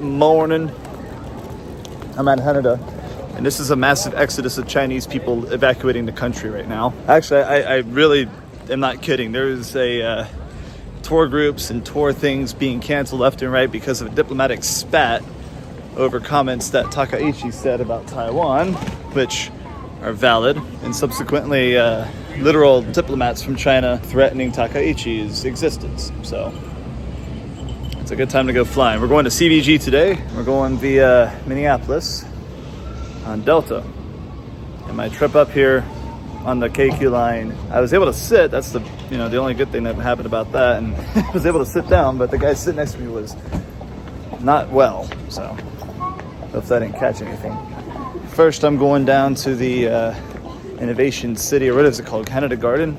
morning. I'm at Haneda, and this is a massive exodus of Chinese people evacuating the country right now. Actually, I really am not kidding. There's a tour groups and tour things being canceled left and right because of a diplomatic spat over comments that Takaichi said about Taiwan, which are valid, and subsequently literal diplomats from China threatening Takaichi's existence. So it's a good time to go flying. We're going to CBG today. We're going via Minneapolis on Delta. And my trip up here on the KQ line, I was able to sit. That's the only good thing that happened about that. And I was able to sit down, but the guy sitting next to me was not well. So hopefully I didn't catch anything. First, I'm going down to the Innovation City, or what is it called, Haneda Garden,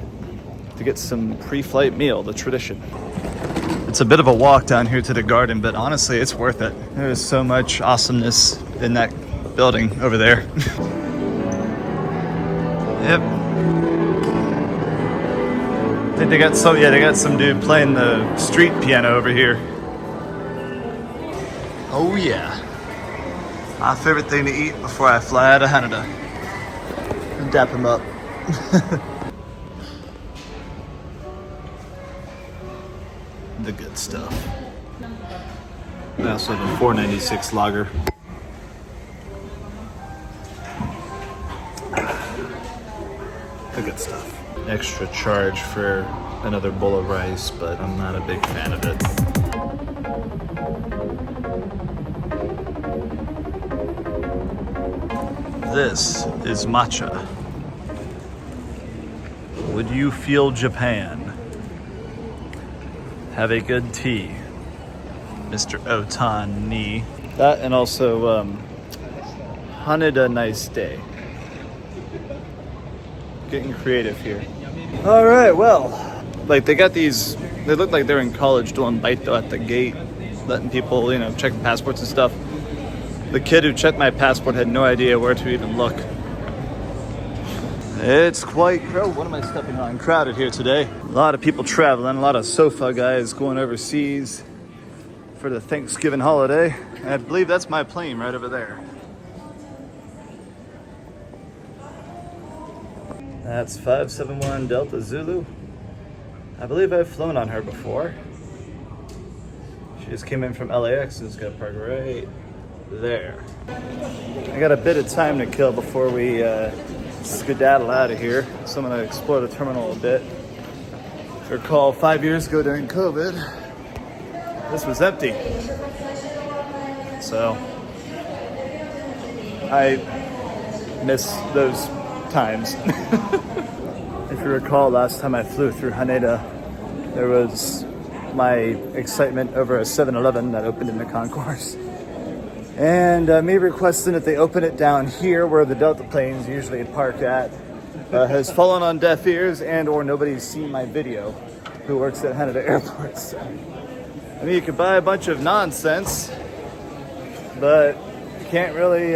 to get some pre-flight meal, the tradition. It's a bit of a walk down here to the garden, but honestly, it's worth it. There's so much awesomeness in that building over there. Yep. I think they got some dude playing the street piano over here. Oh yeah. My favorite thing to eat before I fly out of Haneda. And dap him up. The good stuff. I also have a 496 lager. The good stuff. Extra charge for another bowl of rice, but I'm not a big fan of it. This is matcha. Would you feel Japan? Have a good tea, Mr. Otani. That and also Haneda nice day. Getting creative here. All right, well, like they got these. They look like they're in college doing baito at the gate, letting people, check passports and stuff. The kid who checked my passport had no idea where to even look. It's quite crowded. What am I stepping on? Crowded here today. A lot of people traveling, a lot of sofa guys going overseas for the Thanksgiving holiday. And I believe that's my plane right over there. That's 571 Delta Zulu. I believe I've flown on her before. She just came in from LAX and is gonna park right there. I got a bit of time to kill before we skedaddle out of here. So I'm gonna explore the terminal a bit. If you recall, 5 years ago during COVID, this was empty. So I miss those times. If you recall, last time I flew through Haneda, there was my excitement over a 7-Eleven that opened in the concourse. And me requesting that they open it down here where the Delta planes usually park at has fallen on deaf ears, and or nobody's seen my video who works at Haneda Airport. So, I mean, you could buy a bunch of nonsense, but you can't really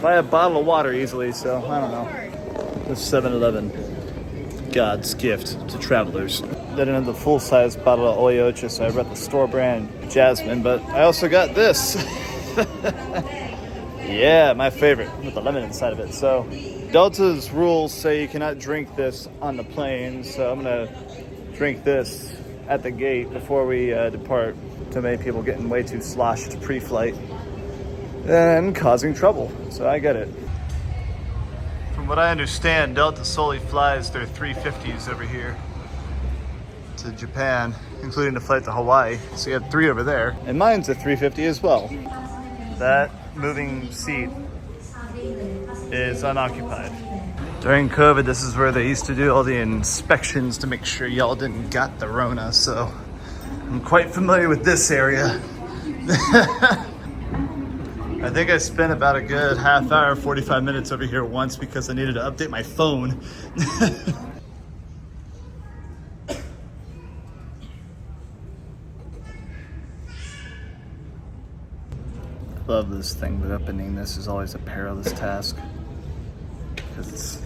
buy a bottle of water easily, so I don't know. This 7-Eleven, God's gift to travelers. They didn't have the full-size bottle of Oyocha, so I brought the store brand Jasmine, but I also got this. Yeah, my favorite, with the lemon inside of it. So Delta's rules say you cannot drink this on the plane, so I'm gonna drink this at the gate before we depart. Too many people getting way too sloshed pre-flight and causing trouble, so I get it. From what I understand, Delta solely flies their 350s over here to Japan, including the flight to Hawaii. So you have 3 over there, and mine's a 350 as well. That moving seat is unoccupied. During COVID, this is where they used to do all the inspections to make sure y'all didn't got the Rona, so I'm quite familiar with this area. I think I spent about a good half hour, 45 minutes over here once because I needed to update my phone. Love this thing, but opening this is always a perilous task because it's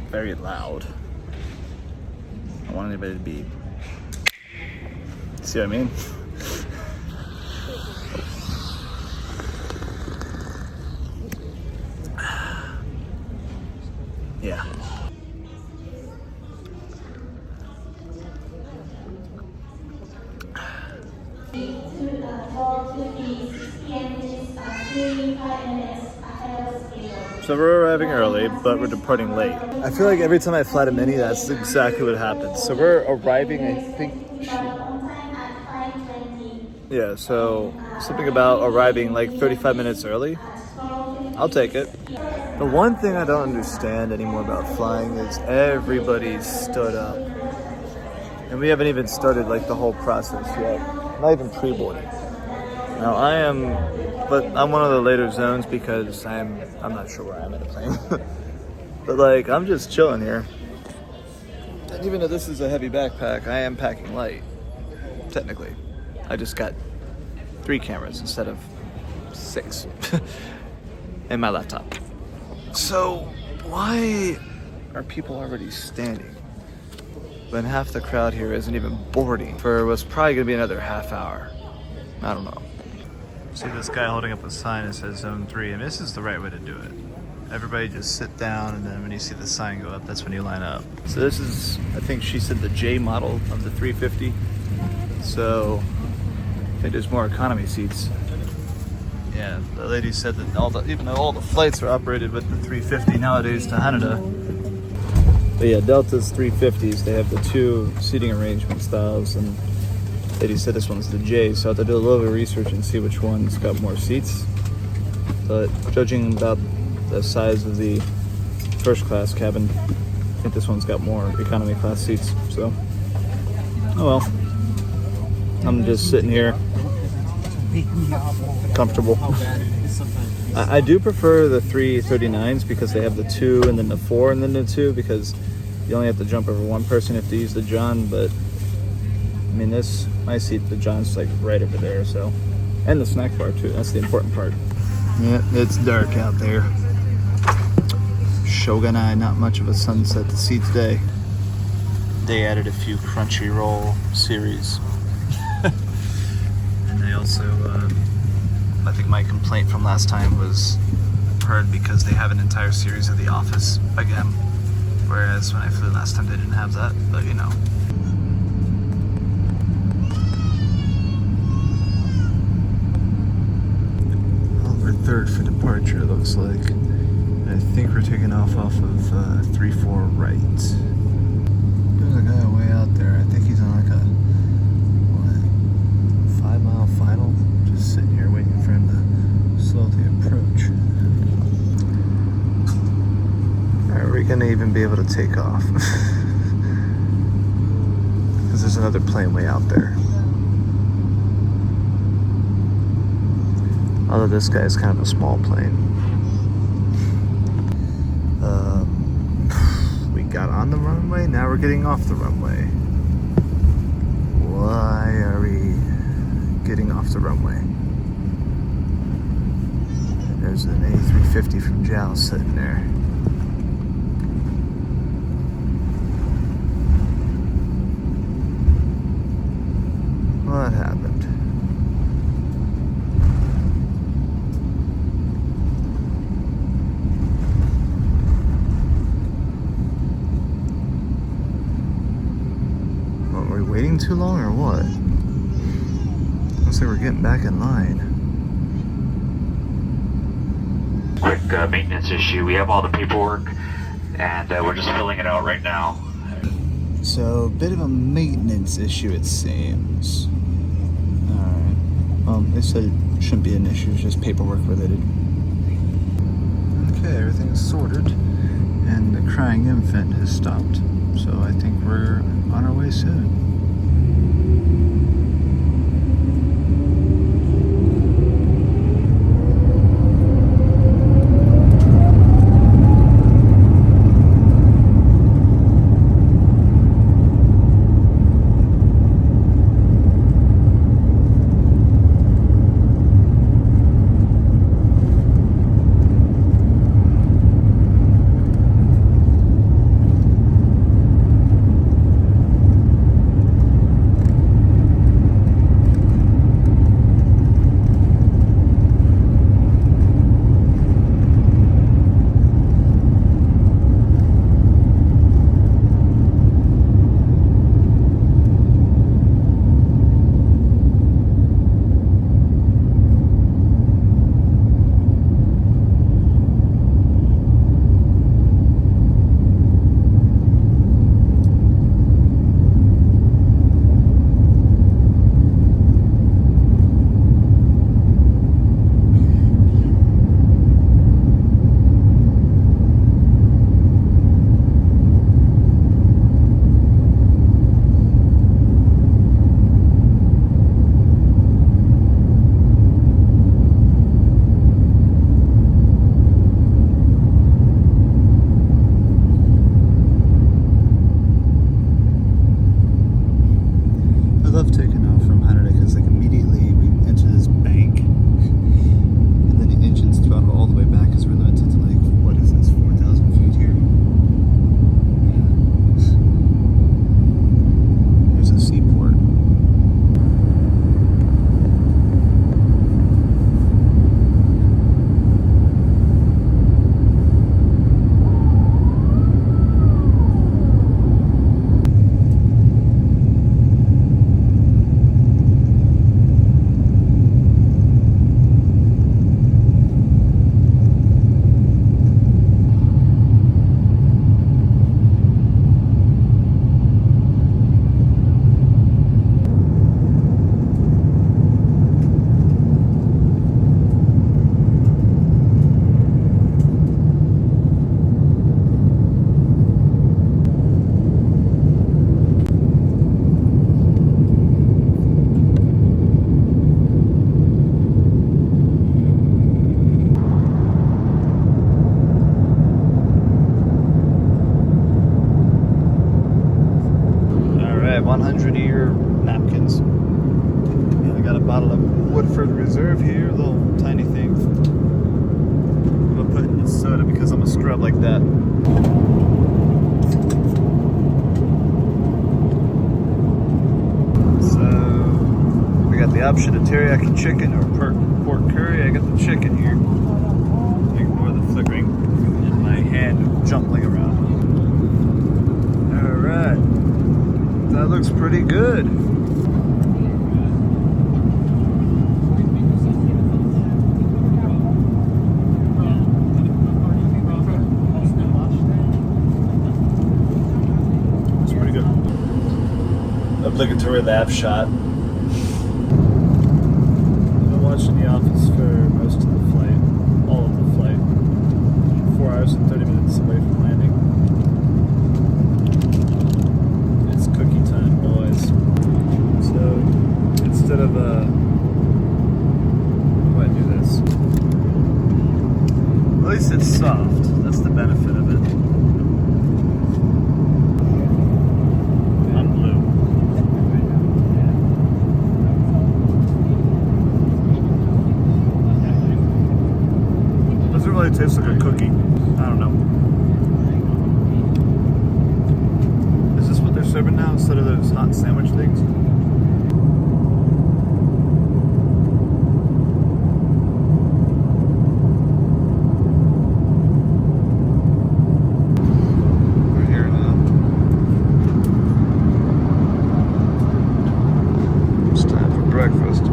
very loud. I don't want anybody to be, see what I mean? So we're arriving early, but we're departing late. I feel like every time I fly to Mini, that's exactly what happens. So we're arriving, I think, yeah, so something about arriving like 35 minutes early. I'll take it. The one thing I don't understand anymore about flying is everybody stood up. And we haven't even started like the whole process yet. Not even pre-boarding. Now I'm one of the later zones because I'm not sure where I'm in the plane. But like, I'm just chilling here. And even though this is a heavy backpack, I am packing light, technically. I just got 3 cameras instead of 6 and my laptop. So why are people already standing when half the crowd here isn't even boarding for what's probably gonna be another half hour? I don't know. See this guy holding up a sign that says Zone 3, and this is the right way to do it. Everybody just sit down, and then when you see the sign go up, that's when you line up. So this is, I think she said, the J model of the 350. So I think there's more economy seats. Yeah, the lady said that even though all the flights are operated with the 350 nowadays to Haneda. But yeah, Delta's 350s, they have the 2 seating arrangement styles, and lady said this one's the J, so I have to do a little bit of research and see which one's got more seats. But judging about the size of the first class cabin, I think this one's got more economy class seats, so oh well. I'm just sitting here, comfortable. I do prefer the 339s because they have the 2 and then the 4 and then the 2, because you only have to jump over one person if you use the John, but I mean my seat, the John's like right over there, so. And the snack bar too, that's the important part. Yeah, it's dark out there. Shogunai, not much of a sunset to see today. They added a few Crunchyroll series. And they also, I think my complaint from last time was heard because they have an entire series of The Office again. Whereas when I flew last time they didn't have that, but you know. Third for departure, it looks like. I think we're taking off of 3-4 right. There's a guy way out there. I think he's on like a 5-mile final. Just sitting here waiting for him to slowly approach. Are we gonna even be able to take off? Because there's another plane way out there. Although this guy is kind of a small plane. We got on the runway, now we're getting off the runway. Why are we getting off the runway? And there's an A350 from JAL sitting there. What happened? Waiting too long or what? Looks like we're getting back in line. Quick maintenance issue. We have all the paperwork and we're just filling it out right now. So, a bit of a maintenance issue it seems. Alright. Well, they said it shouldn't be an issue, it's just paperwork related. Okay, everything's sorted. And the crying infant has stopped. So I think we're on our way soon. Woodford Reserve here, little tiny thing. I'm gonna put in soda because I'm a scrub like that. So we got the option of teriyaki chicken or pork curry. I got the chicken here. Ignore the flickering in my hand jumbling around. All right, that looks pretty good. Obligatory lab shot. I've been watching The Office for most of the flight, all of the flight. 4 hours and 30 minutes away from landing. It's cookie time, boys. So instead of how do I do this? At least it's soft. That's the benefit of it. It tastes like a cookie. I don't know. Is this what they're serving now instead of those hot sandwich things? We're here now. It's time for breakfast.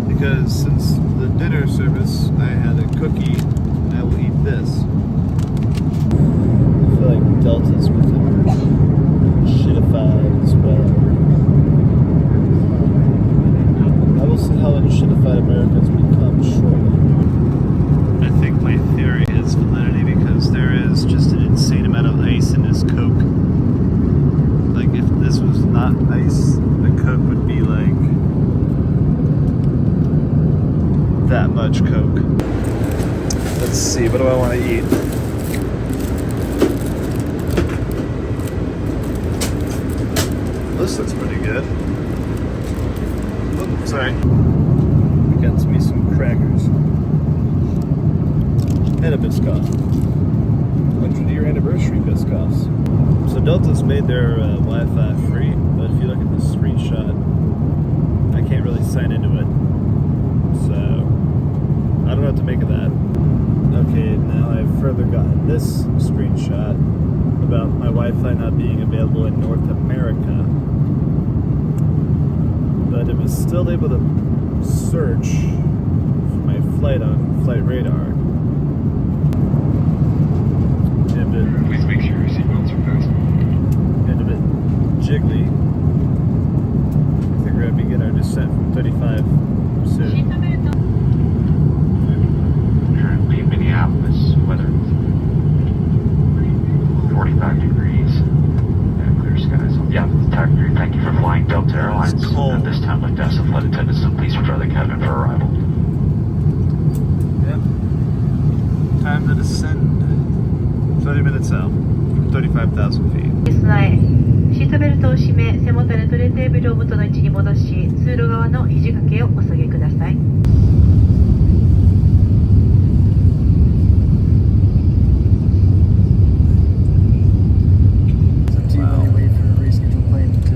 Because since the dinner service, I had a cookie, and I will eat this. I feel like Delta's becoming shitified as well. I will see how shitified America has become shortly. I think my theory is validity because there is just an insane amount of ice in this Coke. Like if this was not ice, the Coke would be like that much Coke. Let's see, what do I want to eat? This looks pretty good. Oh, sorry. We got me some crackers. And a Biscoff. 100-year anniversary Biscoffs. So Delta's made their Wi-Fi free, but if you look at the screenshot, I can't really sign into it. So I don't know what to make of that. Okay, now I've further gotten this screenshot about my Wi-Fi not being available in North America. But it was still able to search for my flight on Flight Radar. Please make sure your seatbelts are fastened. And a bit jiggly. I think we're going to begin our descent from 35 soon. Currently in Minneapolis, weather 45 degrees and clear skies. Yeah, Tiger, thank you for flying Delta Airlines. It's cold. At this time, I'd like to ask the flight attendants to please prepare the cabin for arrival. Yep. Time to descend. 30 minutes out from 35,000 feet. シートベルトを締め、背もたれとレテーブルを元の位置に戻し、通路側の肘掛けをお下げください。Do you want to wait for a rescheduled plane to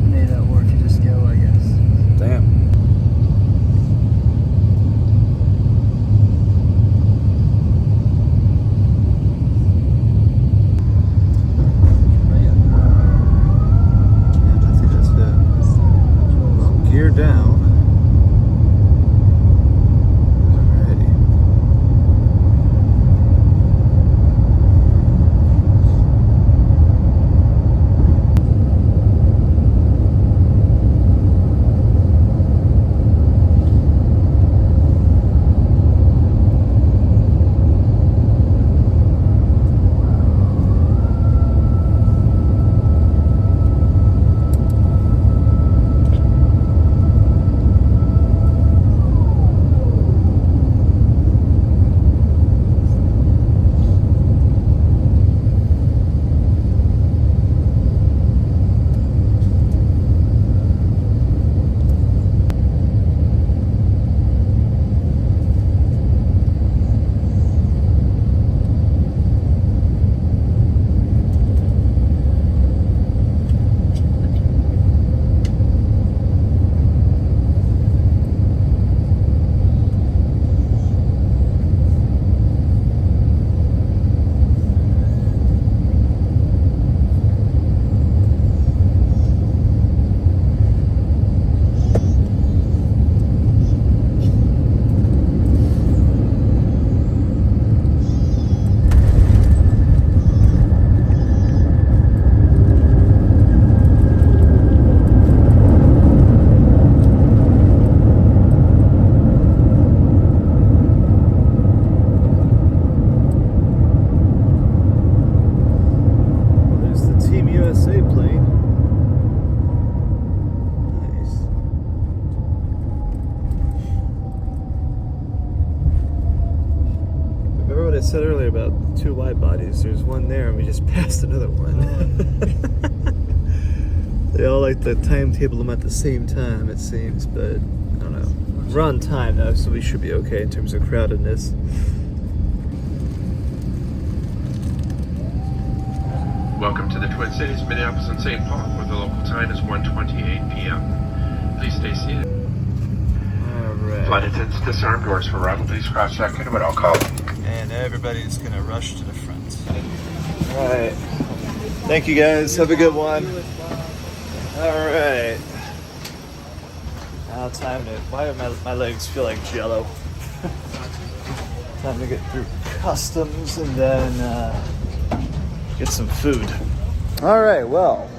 Haneda, or if you just go, I guess? Damn. Gear down. said earlier about 2 wide bodies. There's one there, and we just passed another one. They all like to timetable them at the same time, it seems, but I don't know. We're on time though, so we should be okay in terms of crowdedness. Welcome to the Twin Cities, Minneapolis and St. Paul, where the local time is 1:28 p.m. Please stay seated. Alright. Flight attendants disarm doors for arrival. Please cross-check in when I'll call. And everybody's gonna rush to the front. Alright. Thank you guys. Have a good one. Alright. Now time to... Why do my legs feel like jello? Time to get through customs and then get some food. Alright, well.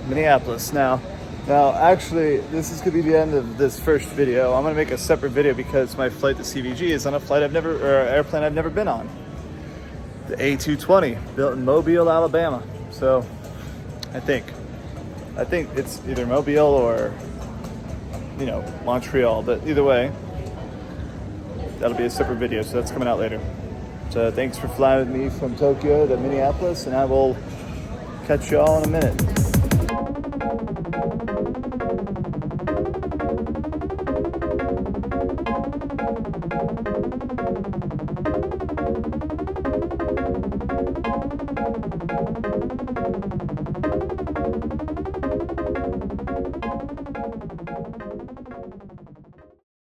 Minneapolis now. Now, actually, this is going to be the end of this first video. I'm going to make a separate video because my flight to CVG is on a flight airplane I've never been on. The A359, built in Mobile, Alabama. So, I think it's either Mobile or, you know, Montreal. But either way, that'll be a separate video. So that's coming out later. So thanks for flying with me from Tokyo to Minneapolis, and I will catch you all in a minute.